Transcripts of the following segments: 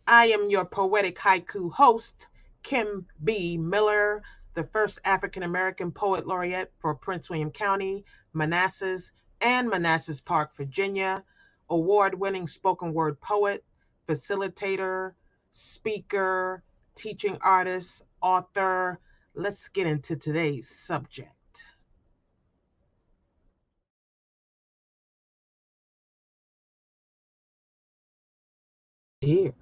I am your poetic haiku host, Kim B. Miller, the first African American poet laureate for Prince William County, Manassas, and Manassas Park, Virginia, award winning spoken word poet, facilitator, speaker, teaching artist, author. Let's get into today's subject. Here.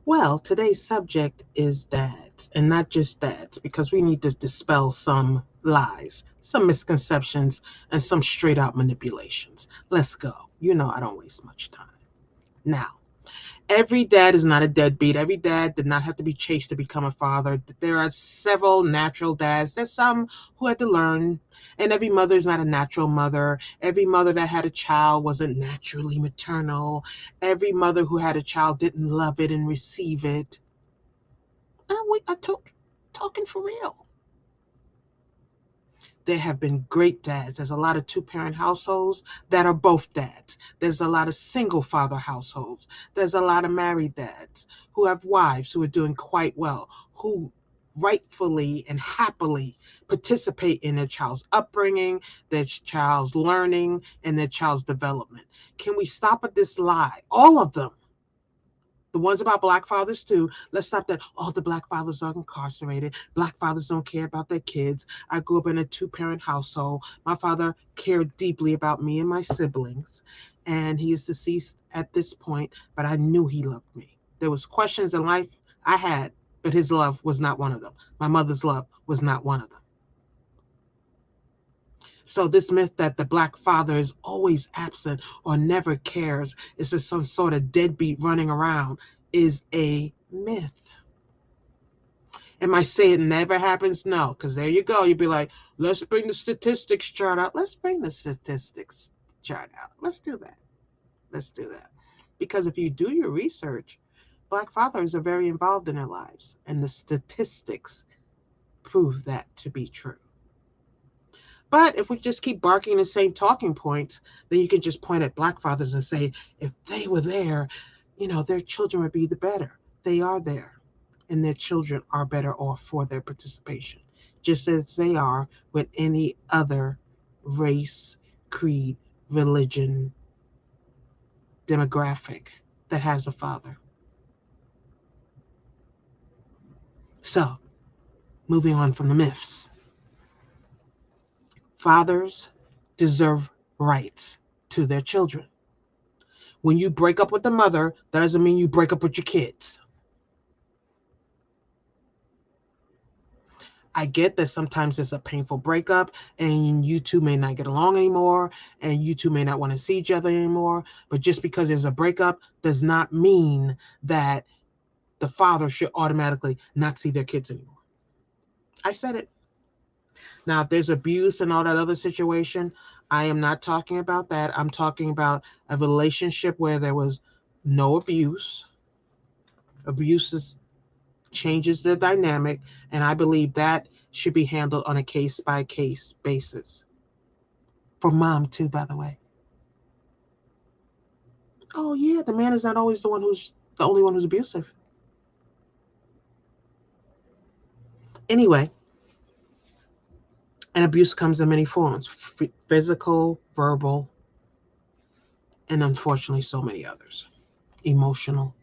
Well, today's subject is dads, and not just dads, because we need to dispel some lies, some misconceptions, and some straight out manipulations. Let's go. You know, I don't waste much time. Now, every dad is not a deadbeat. Every dad did not have to be chased to become a father. There are several natural dads. There's some who had to learn. And every mother is not a natural mother. Every mother that had a child wasn't naturally maternal. Every mother who had a child didn't love it and receive it. Talking for real. There have been great dads. There's a lot of two-parent households that are both dads. There's a lot of single father households. There's a lot of married dads who have wives who are doing quite well, who rightfully and happily participate in their child's upbringing, their child's learning, and their child's development. Can we stop at this lie? All of them. The ones about black fathers too. Let's stop that. Oh, the black fathers are incarcerated. Black fathers don't care about their kids. I grew up in a two-parent household. My father cared deeply about me and my siblings, and he is deceased at this point, but I knew he loved me. There was questions in life I had, but his love was not one of them. My mother's love was not one of them. So this myth that the black father is always absent or never cares, is just some sort of deadbeat running around, is a myth. Am I saying it never happens? No, because there you go. You'd be like, let's bring the statistics chart out. Let's bring the statistics chart out. Let's do that. Let's do that. Because if you do your research, black fathers are very involved in their lives, and the statistics prove that to be true. But if we just keep barking the same talking points, then you can just point at black fathers and say, if they were there, their children would be the better. They are there, and their children are better off for their participation, just as they are with any other race, creed, religion, demographic that has a father. So, moving on from the myths, fathers deserve rights to their children. When you break up with the mother, that doesn't mean you break up with your kids. I get that sometimes it's a painful breakup and you two may not get along anymore and you two may not want to see each other anymore. But just because there's a breakup does not mean that the father should automatically not see their kids anymore. I said it. Now, if there's abuse and all that other situation, I am not talking about that. I'm talking about a relationship where there was no abuse. Abuse changes the dynamic, and I believe that should be handled on a case by case basis. For mom, too, by the way. Oh, yeah, the man is not always the only one who's abusive. Anyway, and abuse comes in many forms: physical, verbal, and unfortunately, so many others. Emotional.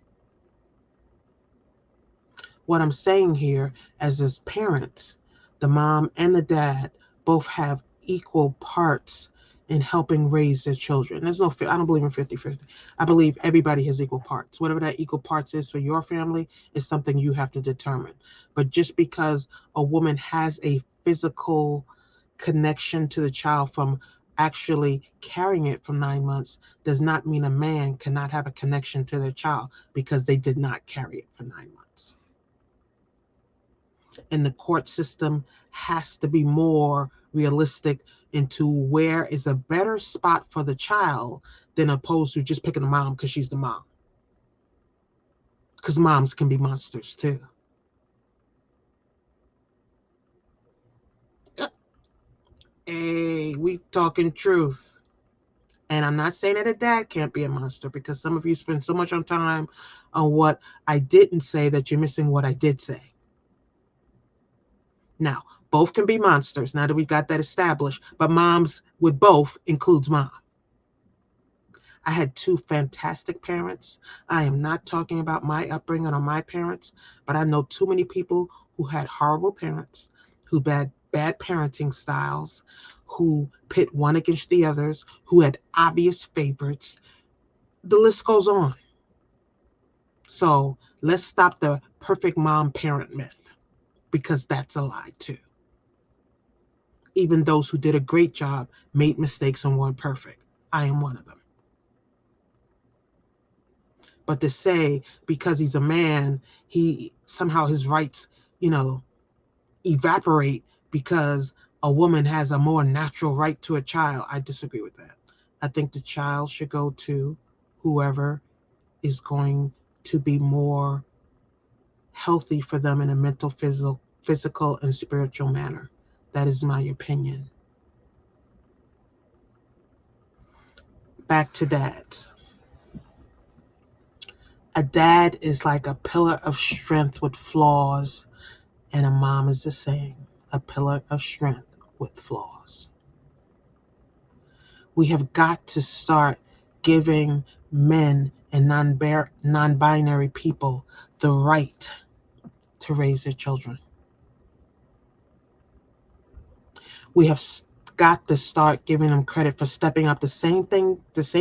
What I'm saying here, as parents, the mom and the dad both have equal parts in helping raise their children. I don't believe in 50-50. I believe everybody has equal parts. Whatever that equal parts is for your family is something you have to determine. But just because a woman has a physical connection to the child from actually carrying it for 9 months does not mean a man cannot have a connection to their child because they did not carry it for 9 months. And the court system has to be more realistic into where is a better spot for the child than opposed to just picking the mom because she's the mom. Because moms can be monsters too. Hey, we talking truth. And I'm not saying that a dad can't be a monster, because some of you spend so much on time on what I didn't say that you're missing what I did say. Now, both can be monsters now that we've got that established, but moms with both includes mom. I had two fantastic parents. I am not talking about my upbringing or my parents, but I know too many people who had horrible parents, who had bad parenting styles, who pit one against the others, who had obvious favorites. The list goes on. So let's stop the perfect mom parent myth, because that's a lie too. Even those who did a great job made mistakes and weren't perfect. I am one of them. But to say because he's a man, he somehow his rights, evaporate because a woman has a more natural right to a child, I disagree with that. I think the child should go to whoever is going to be more healthy for them in a mental, physical, and spiritual manner. That is my opinion. Back to dads. A dad is like a pillar of strength with flaws, and a mom is the same, a pillar of strength with flaws. We have got to start giving men and non-binary people the right to raise their children. We have got to start giving them credit for stepping up. The same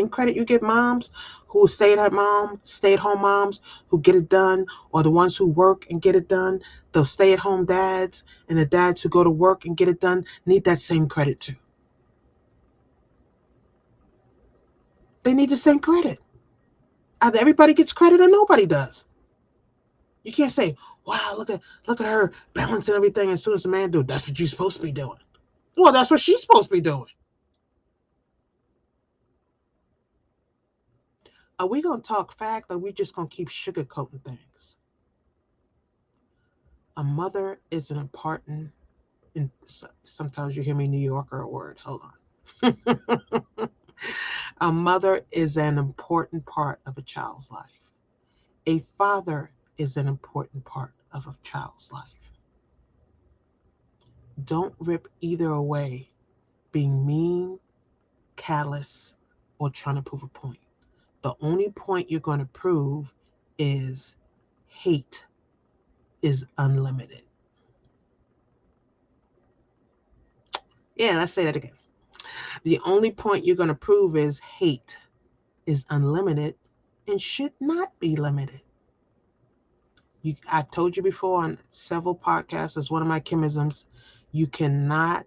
credit you give moms who stay-at-home moms who get it done, or the ones who work and get it done, those stay-at-home dads and the dads who go to work and get it done need that same credit too. They need the same credit. Either everybody gets credit or nobody does. You can't say, wow, look at her balancing everything, as soon as the man do it, that's what you're supposed to be doing. Well, that's what she's supposed to be doing. Are we going to talk fact, or are we just going to keep sugarcoating things? A mother is an important, and sometimes you hear me New Yorker a word, hold on. A mother is an important part of a child's life. A father is an important part of a child's life. Don't rip either away, being mean, callous, or trying to prove a point. The only point you're going to prove is hate is unlimited. Yeah, let's say that again. The only point you're going to prove is hate is unlimited and should not be limited. I've told you before on several podcasts, as one of my chemisms, you cannot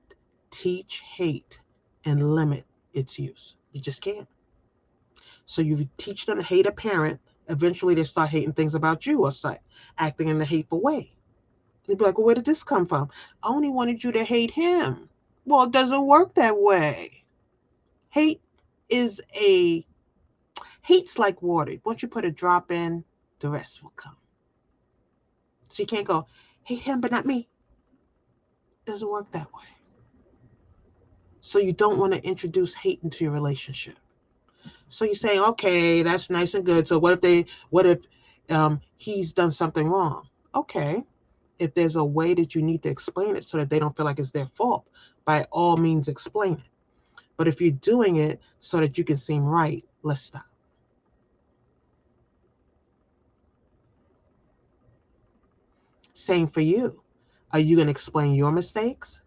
teach hate and limit its use. You just can't. So you teach them to hate a parent, eventually they start hating things about you or start acting in a hateful way. You'd be like, well, where did this come from? I only wanted you to hate him. Well, it doesn't work that way. Hate is hate's like water. Once you put a drop in, the rest will come. So you can't go, hate him, but not me. It doesn't work that way. So you don't want to introduce hate into your relationship. So you say, okay, that's nice and good. So what if he's done something wrong? Okay. If there's a way that you need to explain it so that they don't feel like it's their fault, by all means explain it. But if you're doing it so that you can seem right, let's stop. Same for you. Are you going to explain your mistakes?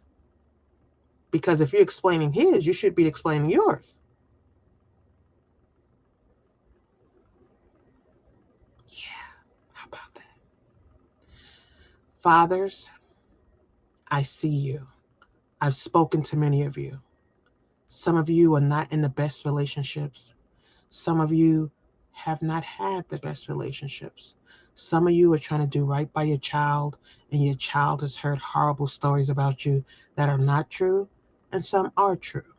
Because if you're explaining his, you should be explaining yours. Yeah, how about that? Fathers, I see you. I've spoken to many of you. Some of you are not in the best relationships. Some of you have not had the best relationships. Some of you are trying to do right by your child, and your child has heard horrible stories about you that are not true, and some are true.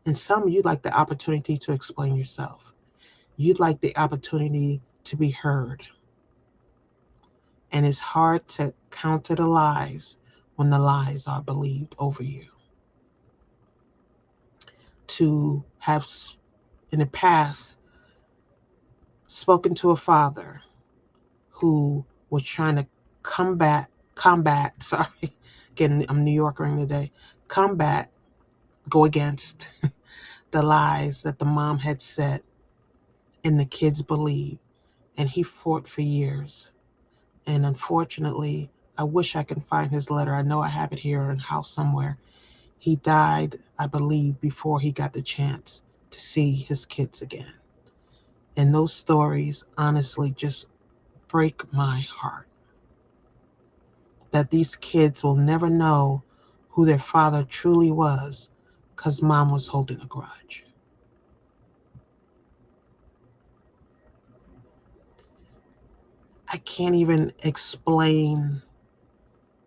And some you'd like the opportunity to explain yourself. You'd like the opportunity to be heard. And it's hard to counter the lies when the lies are believed over you. To have in the past spoken to a father who was trying to combat, sorry, again, I'm New Yorkering today, combat, go against the lies that the mom had said and the kids believed. And he fought for years. And unfortunately, I wish I can find his letter. I know I have it here in the house somewhere. He died, I believe, before he got the chance to see his kids again. And those stories honestly just break my heart. That these kids will never know who their father truly was because mom was holding a grudge. I can't even explain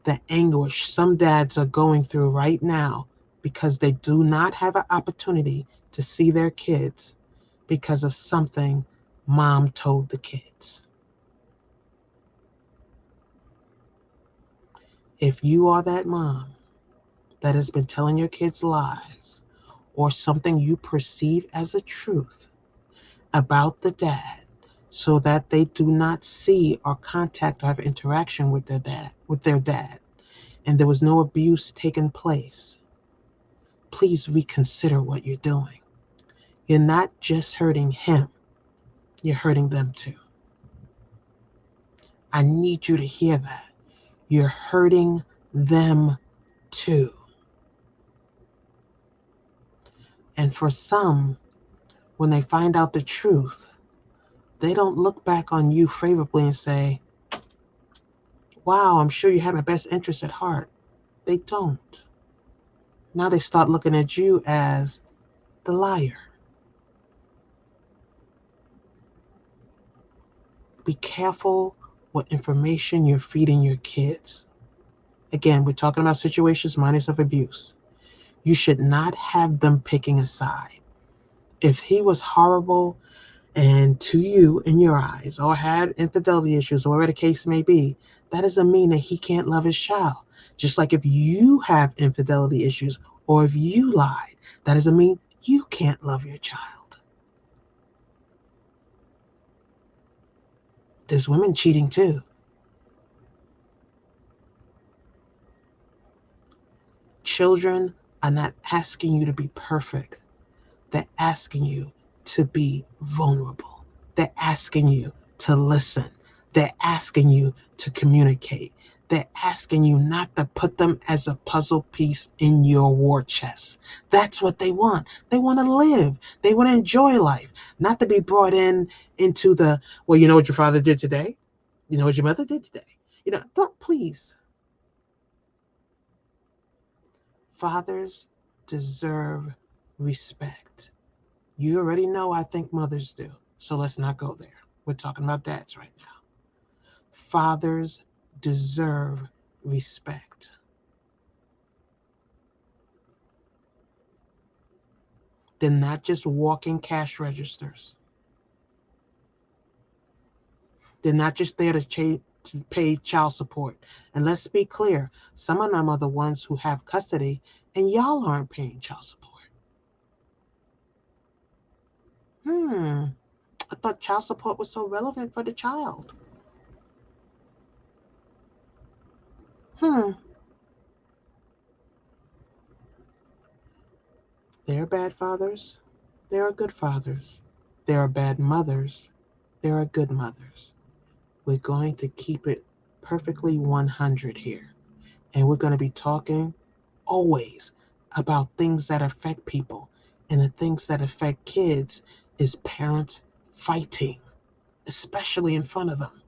the anguish some dads are going through right now because they do not have an opportunity to see their kids because of something mom told the kids. If you are that mom that has been telling your kids lies or something you perceive as a truth about the dad so that they do not see or contact or have interaction with their dad, and there was no abuse taking place, please reconsider what you're doing. You're not just hurting him, you're hurting them too. I need you to hear that. You're hurting them too. And for some, when they find out the truth, they don't look back on you favorably and say, wow, I'm sure you have my best interest at heart. They don't. Now they start looking at you as the liar. Be careful what information you're feeding your kids. Again, we're talking about situations minus of abuse. You should not have them picking a side. If he was horrible and to you in your eyes, or had infidelity issues, or whatever the case may be, that doesn't mean that he can't love his child. Just like if you have infidelity issues or if you lied, that doesn't mean you can't love your child. There's women cheating too. Children are not asking you to be perfect. They're asking you to be vulnerable. They're asking you to listen. They're asking you to communicate. They're asking you not to put them as a puzzle piece in your war chest. That's what they want. They want to live. They want to enjoy life, not to be brought into the, well, you know what your father did today? You know what your mother did today? Don't, please. Fathers deserve respect. You already know I think mothers do, so let's not go there. We're talking about dads right now. Fathers deserve respect. They're not just walking cash registers. They're not just there to pay child support. And let's be clear, some of them are the ones who have custody, and y'all aren't paying child support. I thought child support was so relevant for the child. Hmm, there are bad fathers. There are good fathers. There are bad mothers. There are good mothers. We're going to keep it perfectly 100 here. And we're going to be talking always about things that affect people. And the things that affect kids is parents fighting, especially in front of them.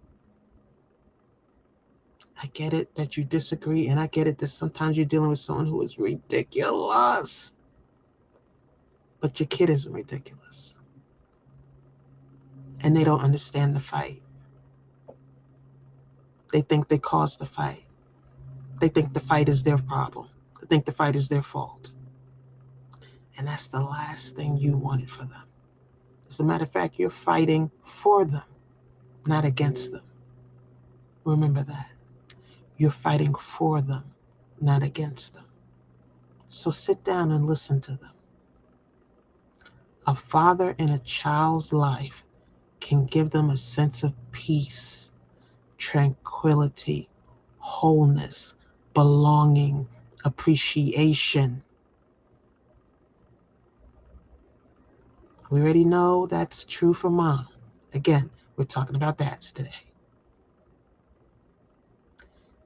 I get it that you disagree, and I get it that sometimes you're dealing with someone who is ridiculous. But your kid isn't ridiculous. And they don't understand the fight. They think they caused the fight. They think the fight is their problem. They think the fight is their fault. And that's the last thing you wanted for them. As a matter of fact, you're fighting for them, not against them. Remember that. You're fighting for them, not against them. So sit down and listen to them. A father in a child's life can give them a sense of peace, tranquility, wholeness, belonging, appreciation. We already know that's true for mom. Again, we're talking about dads today.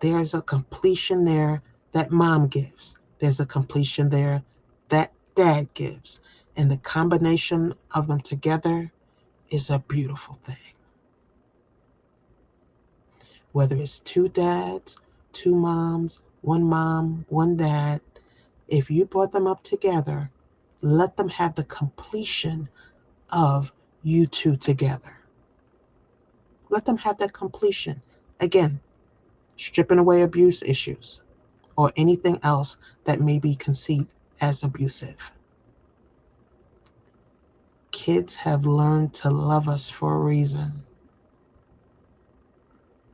There's a completion there that mom gives. There's a completion there that dad gives. And the combination of them together is a beautiful thing. Whether it's two dads, two moms, one dad, if you brought them up together, let them have the completion of you two together. Let them have that completion. Again, stripping away abuse issues or anything else that may be conceived as abusive. Kids have learned to love us for a reason.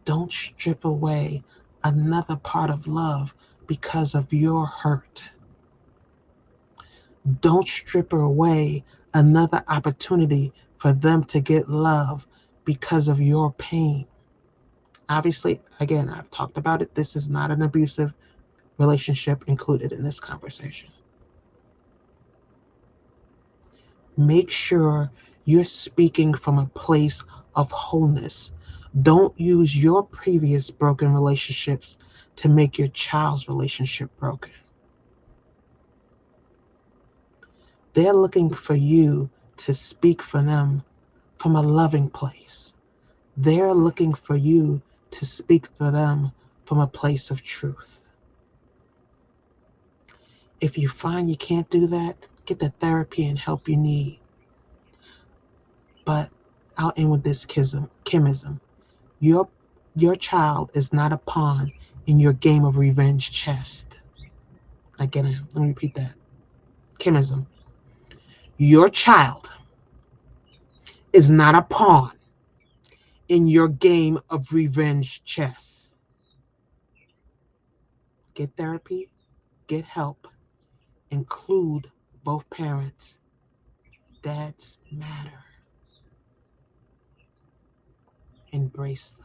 Don't strip away another part of love because of your hurt. Don't strip away another opportunity for them to get love because of your pain. Obviously, again, I've talked about it. This is not an abusive relationship included in this conversation. Make sure you're speaking from a place of wholeness. Don't use your previous broken relationships to make your child's relationship broken. They're looking for you to speak for them from a loving place. They're looking for you to speak for them from a place of truth. If you find you can't do that, get the therapy and help you need. But I'll end with this Kimism. Your child is not a pawn in your game of revenge chess. Again, let me repeat that. Kimism. Your child is not a pawn in your game of revenge chess. Get therapy, get help, include both parents. Dads matter. Embrace them.